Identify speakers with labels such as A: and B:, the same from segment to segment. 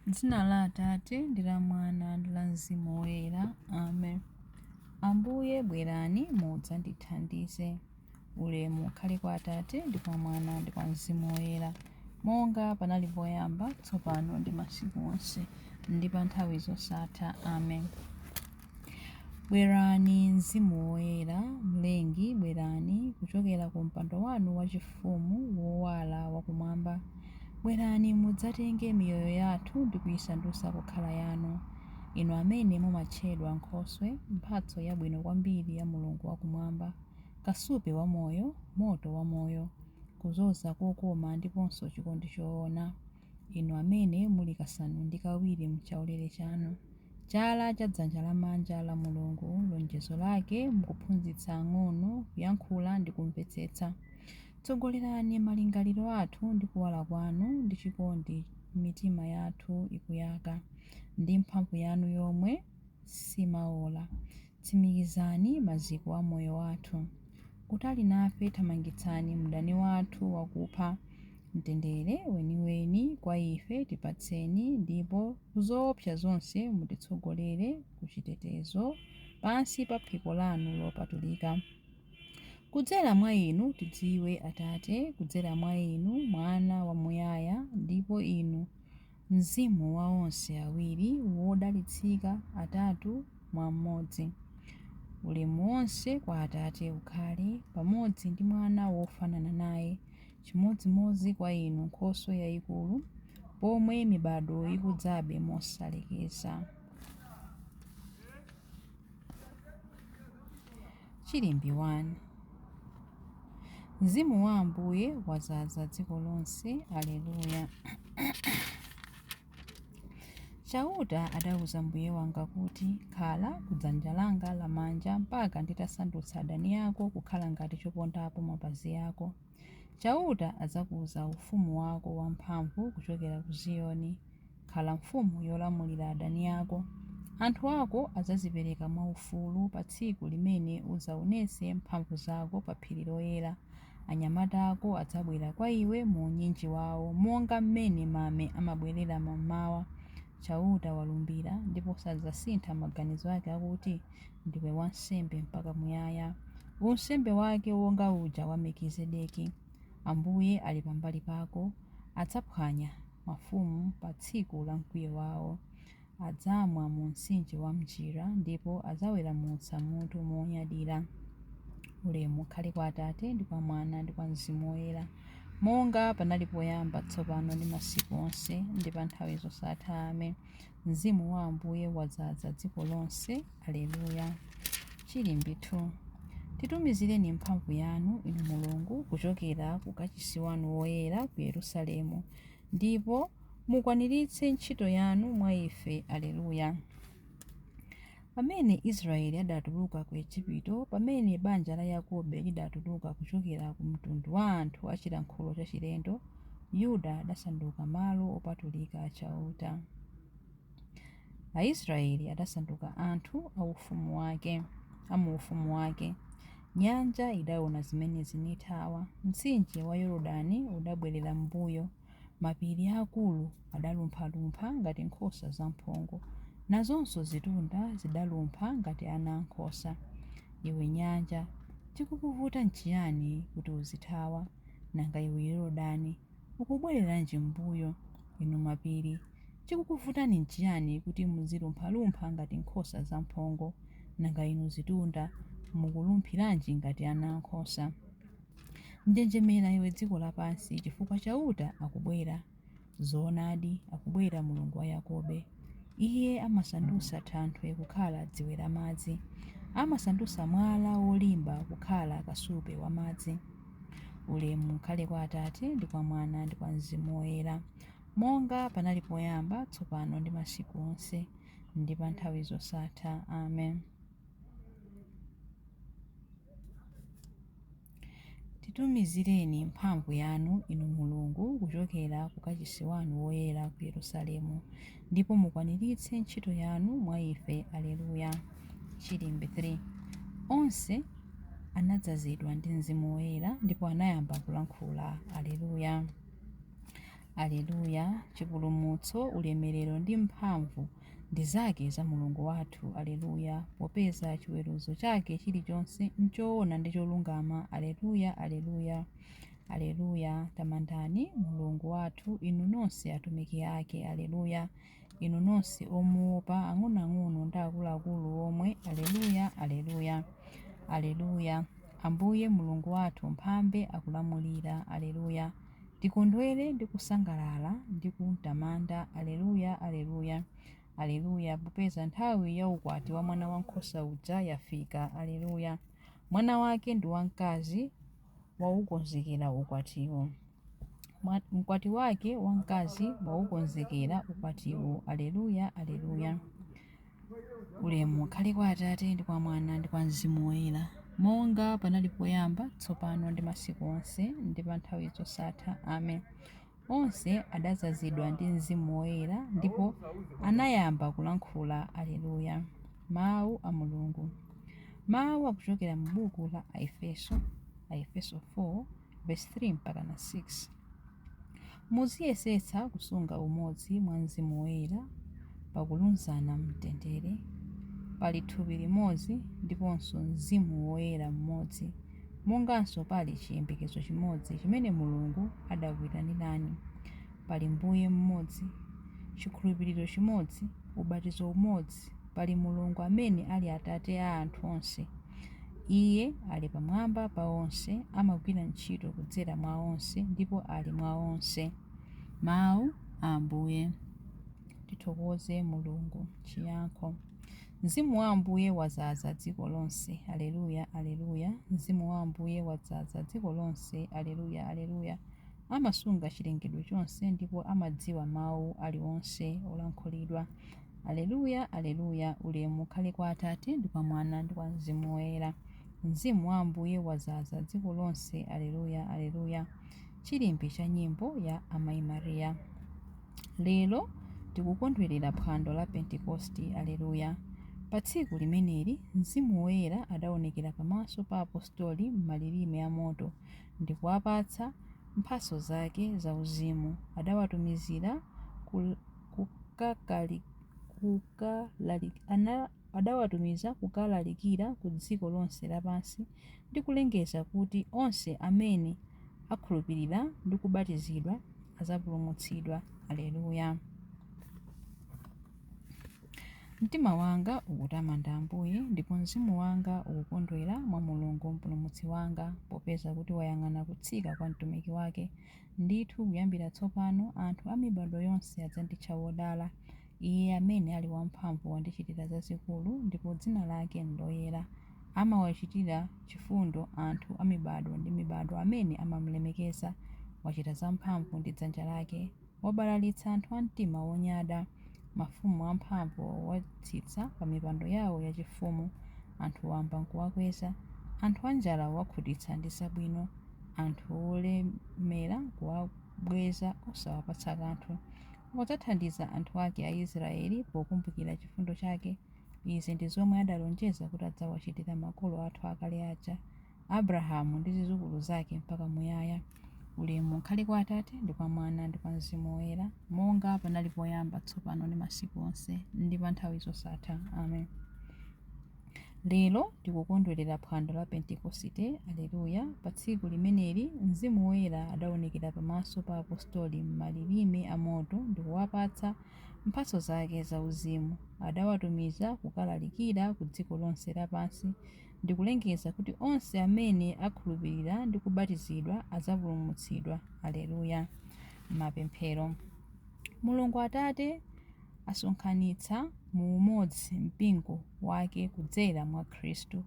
A: M'dzina la Atate ndi la Mwana ndi la Mzimu Woyera. Amen. Ambuye bwerani mudzandithandize. Ulemu ukhale kwa Atate ndi kwa Mwana ndi kwa Mzimu Woyera, monga panali poyamba, tsopano ndi masiku onse ndi pa nthawi zosatha. Amen. Bwerani Mzimu Woyera, Mlengi bwerani kuchokera ku mpando wanu wachifumu wowala wakumwamba. Bwerani mudzatenge miyoyo yathu ndi kuyisandutsa kukhala yanu, inu amene mumatchedwa Nkhoswe, mphatso yabwino kwambiri ya Mulungu wakumwamba, kasupe wamoyo, moto wamoyo, kudzoza kokoma ndiponso chikondi choona, inu amene muli kasanu ndi kawiri m'chaulere chanu, chala cha dzanja lamanja la Mulungu, lonjezo lake mukuphunzitsa ang'ono kuyankhula ndi kumvetsetsa. Tsogolerani malingaliro athu ndi kuwala kwanu, ndi chikondi mitima yathu ikuyaka, ndi mphamvu yanu yomwe simaola. Tsimikizani maziko a moyo wathu. Kutali nafe thamangitsani mdani wathu wakupha. Mtendere weniweni kwa ife tipatseni, ndipo kuzoopsa zonse mutitsogolere ku chitetezo pansi pa phiko lanu lopatulika. Kudzera mwa inu tidziwe Atate, kudzera mwa inu Mwana wamuyaya, ndipo inu Mzimu wa onse awiri wodalitsika atatu mwa mmodzi. Ulemu wonse kwa Atate ukhale pamodzi ndi Mwana wofanana naye, chimodzimodzi kwa inu Nkhoswe yayikulu, pomwe mibado ikudzabe mosalekeza. Chilimbi 1. Mzimu wa Ambuye wadzaza dziko lonse. Aleluya. Chauta adawuza mbuye wanga kuti, khala kudzanja langa lamanja mpaka nditasandutsa adani ako kukhala ngati chopondapo mapazi ako. Chauta adzakuza ufumu wako wamphamvu kuchokera ku Ziyoni. Khala mfumu yolamulira adani ako. Anthu ako adzazipereka mwaufulu pa tsiku limene udzaonetse mphamvu zako pa phiri loyera. Anyamata ako adzabwera kwa iwe mu unyinji wawo, monga mmene mame amabwerera mammawa. Chauta walumbira ndipo sadzasintha maganizo ake akuti, ndiwe wansembe mpaka muyaya, unsembe wake wonga uja wa Melkizedeki. Ambuye ali pambali pako, adzaphwanya mafumu pa tsiku la mkwiyo wawo. Adzamwa mu mtsinje wa mchira ndipo adzaweramutsa mutu monyadira. Ulemu ukhale kwa Atate ndi kwa Mwana ndi kwa Mzimu Woyera, monga panali poyamba, tsopano ndi masiku onse ndi pa nthawi zosatha. Amen. Mzimu wa Ambuye wadzaza dziko lonse. Aleluya. Chilimbi 2. Titumizireni mphamvu yanu, inu Mulungu, kuchokera ku kachisi wanu woyera ku Yerusalemu, ndipo mukwaniritse ntchito yanu mwa ife. Aleluya. Pamene Israeli adatuluka ku Igupto, pamene banja la Yakobo lidatuluka kuchokera ku mtundu wa anthu achilankhulo chachilendo, Yuda adasanduka malo opatulika a Chauta. Aisraeli adasanduka anthu a ufumu wake. Nyanja idaona zimenezi nithawa. Mtsinje wa Yorodani udabwerera m'mbuyo. Mapiri akulu adalumphalumpha ngati nkhosa zamphongo, nazonso zitunda zidalumpha ngati ana ankhosa. Iwe nyanja, chikukuvuta nchiyani kuti uzithawa? Nanga iwe Yorodani, ukubwereranji m'mbuyo? Inu mapiri, chikukuvutani nchiyani kuti muzilumphalumpha ngati nkhosa zamphongo? Nanga inu zitunda, mukulumphiranji ngati ana ankhosa? Njenjemera iwe dziko lapansi, chifukwa Chauta akubwera. Zoonadi akubwera Mulungu wa Yakobo. Iye amasandutsa thanthwe kukhala dziwe la madzi, amasandutsa mwala wolimba kukhala kasupe wa madzi. Ulemu ukhale kwa Atate ndi kwa Mwana ndi kwa Mzimu Woyera, monga panali poyamba, tsopano ndi masiku onse ndi pa nthawi zosatha. Amen. Titumizireni mphamvu yanu, inu Mulungu, kuchokera ku kachisi wanu woyera ku Yerusalemu, ndipo mukwaniritse ntchito yanu mwa ife. Aleluya. Chilimbi 3. Onse anadzazidwa ndi Mzimu Woyera ndipo anayamba kulankhula. Aleluya. Aleluya. Chipulumutso, ulemerero ndi mphamvu ndi zake za Mulungu wathu. Aleluya. Popeza chiweruzo chake chilichonse nchoona ndi cholungama. Aleluya, aleluya, aleluya. Tamandani Mulungu wathu, inu nonse atumiki ake. Aleluya. Inu nonse omuopa, ang'onoang'ono ndi akuluakulu omwe. Aleluya, aleluya, aleluya. Ambuye Mulungu wathu mphambe akulamulira. Aleluya. Tikondwere ndi kusangalala ndi kumtamanda. Aleluya, aleluya, aleluya. Popeza nthawi ya ukwati wa mwana wankhosa uja yafika. Aleluya. Mwana wake ndi wamkazi waukonzekera ukwatiwo. Mkwati wake wamkazi waukonzekera ukwatiwo. Aleluya, aleluya. Ulemu ukhale kwa Atate ndi kwa Mwana ndi kwa Mzimu Woyera, monga panali poyamba, tsopano ndi masiku onse ndi pa nthawi zosatha. Amen. Onse adazazidwa ndi Mzimu Woyera ndipo anayamba kulankhula. Aleluya. Mawu a Mulungu. Mawu akuchokera mu buku la Aefeso 4:3-6. Muziyesetsa kusunga umodzi mwa Mzimu Woyera pakulumikizana mtendere. Pali thupi limodzi ndiponso Mzimu Woyera mmodzi, monganso pali chiyembekezo chimodzi chimene Mulungu adakuyitanirani. Pali Mbuye mmodzi, chikhulupiriro chimodzi, ubatizo umodzi. Pali Mulungu amene ali Atate a anthu onse. Iye ali pamwamba pa onse, amagwira ntchito kudzera mwa onse ndipo ali mwa onse. Mawu a Ambuye. Tithokoze Mulungu. Chiyankho. Mzimu wa Ambuye wadzaza dziko lonse. Aleluya, aleluya. Mzimu wa Ambuye wadzaza dziko lonse. Aleluya, aleluya. Amasunga chilengedwe chonse ndipo amadziwa mawu aliwonse olankhulidwa. Aleluya, aleluya. Ulemu ukhale kwa Atate ndi kwa Mwana ndi kwa Mzimu Woyera. Mzimu wa Ambuye wadzaza dziko lonse. Aleluya, aleluya. Chilimbi cha nyimbo ya Amayi Mariya. Lero tikukondwerera phwando la Pentekosti. Aleluya. Pa tsiku limeneli Mzimu Woyera adaonekera pamaso pa apostoli m'malilime amoto ndi kuwapatsa mphatso zake zauzimu. Adawatumizira adawatumiza kukalalikira ku dziko lonse lapansi ndi kulengeza kuti onse amene akhulupirira ndi kubatizidwa azapulumutsidwa. Aleluya. Mtima wanga ukutamanda Ambuye ndipo mzimu wanga ukukondwera mwa Mulungu mpulumutsi wanga, popeza kuti wayang'ana kutsika kwa mtumiki wake. Ndithu kuyambira tsopano anthu a mibado yonse adzanditcha wodala. Iye amene ali wamphamvu wandichitira zazikulu ndipo dzina lake ndoyera. Amawachitira chifundo anthu a mibado ndi mibado amene amamulemekeza. Wachita zamphamvu ndi dzanja lake. Wabalalitsa anthu a mtima wonyada. Mafumu amphamvu watsitsa pa mipando yawo yachifumu. Anthu wamba nkuwakweza. Anthu anjala wakhutitsa ndi zabwino. Anthu olemera kuwabweza osawapatsa kanthu. Wadzathandiza anthu ake a Israeli pokumbukira chifundo chake. Izi ndi zomwe adalonjeza kuti adzawachitira makolo athu akale aja, Abrahamu ndi zidzukulu zake mpaka muyaya. Ulemu ukhale kwa Atate ndi kwa Mwana ndi kwa Mzimu Woyera, monga panali poyamba, tsopano ndi masiku onse ndi pa nthawi zosatha. Amen. Lero tikukondwerera phwando la Pentekosite. Aleluya. Pa tsiku limeneli Mzimu Woyera adaonekera pamaso pa apostoli m'malilime amoto ndi kuwapatsa mphatso zake zauzimu. Adawatumiza kukalalikira ku dziko lonse lapansi ndi kulengeza kuti onse amene akhulupirira ndi kubatizidwa azapulumutsidwa. Aleluya. Mapemphero. Mulungu Atate asonkhanitsa mu umodzi mpingo wake kudzera mwa Khristu.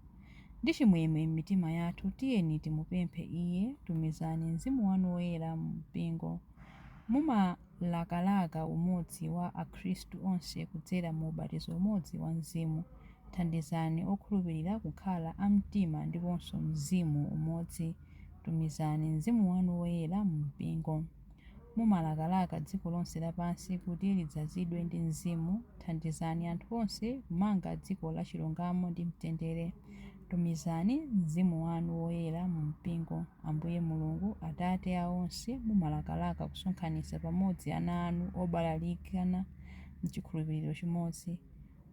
A: Ndi chimwemwe m'mitima yathu tiyeni timupemphe Iye. Tumizani Mzimu wanu Woyera mu mpingo. Mumalakalaka umodzi wa akhristu onse kudzera mu ubatizo umodzi wa Mzimu. Thandizani okhulupirira kukhala a mtima ndiponso mzimu umodzi. Tumizani Mzimu wanu Woyera mu mpingo. Mumalakalaka dziko lonse lapansi kuti lidzazidwe ndi Mzimu. Thandizani anthu onse kumanga dziko la chilungamo ndi mtendere. Tumizani Mzimu wanu woyera mu mpingo. Ambuye Mulungu Atate a onse mumalakalaka kusonkhanitsa pamodzi ana anu obalalikana m'chikhulupiriro chimodzi.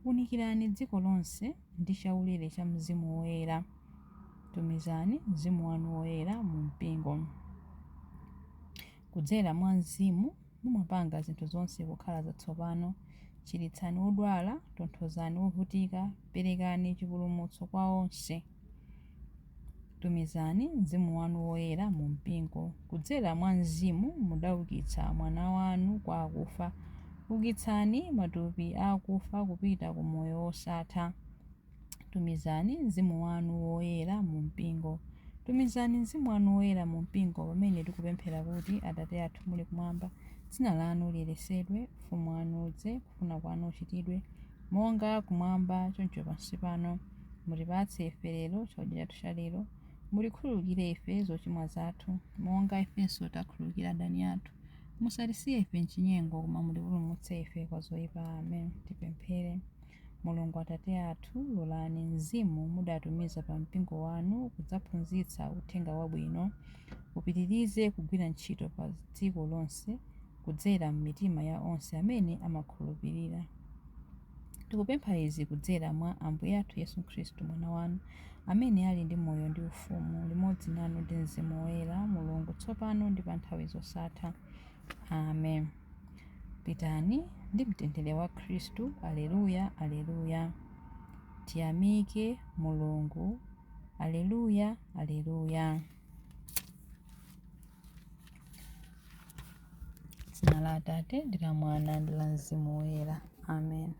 A: Unikirani dziko lonse ndi chaulere cha Mzimu woyera. Tumizani Mzimu wanu woyera mu mpingo. Kudzera mwa Mzimu mumapanga zinthu zonse kukhala zatsopano. Chiritsani odwala, tonthozani ovutika, perekani chipulumutso kwa onse. Tumizani Mzimu wanu woyera mu mpingo. Kudzera mwa Mzimu mudaukitsa mwana wanu kwa akufa. Ukitsani matupi a akufa kupita ku moyo wosatha. Tumizani Mzimu wanu woyera mu mpingo. Tumizani Mzimu wanu woyera mu mpingo pamene tikupemphera kuti Atate athu muli kumwamba, dzina lanu liyeretsedwe, ufumu wanu udze, kufuna kwanu kuchitidwe monga kumwamba choncho pansi pano. Mutipatse ife lero chakudya chathu cha lero. Mutikhululukire ife zochimwa zathu monga ifenso takhululukira adani athu. Musatisiye ife m'chinyengo koma mutipulumutse ife kwa zoyipa. Amen. Tipemphere. Mulungu Atate athu, lolani Mzimu mudatumiza pa mpingo wanu kudzaphunzitsa uthenga wabwino upitirize kugwira ntchito pa dziko lonse kudzera m'mitima ya onse amene amakhulupirira. Tikupempha izi kudzera mwa Ambuye athu Yesu Khristu mwana wanu, amene ali ndi moyo ndi ufumu limodzi nanu ndi Mzimu woyera Mulungu tsopano ndi pa nthawi zosatha. Amen. Pitani ndi mtendere wa Khristu. Aleluya, aleluya. Tiyamike Mulungu. Aleluya, aleluya. Dzina la Atate ndi la Mwana ndi la Mzimu woyera. Amen.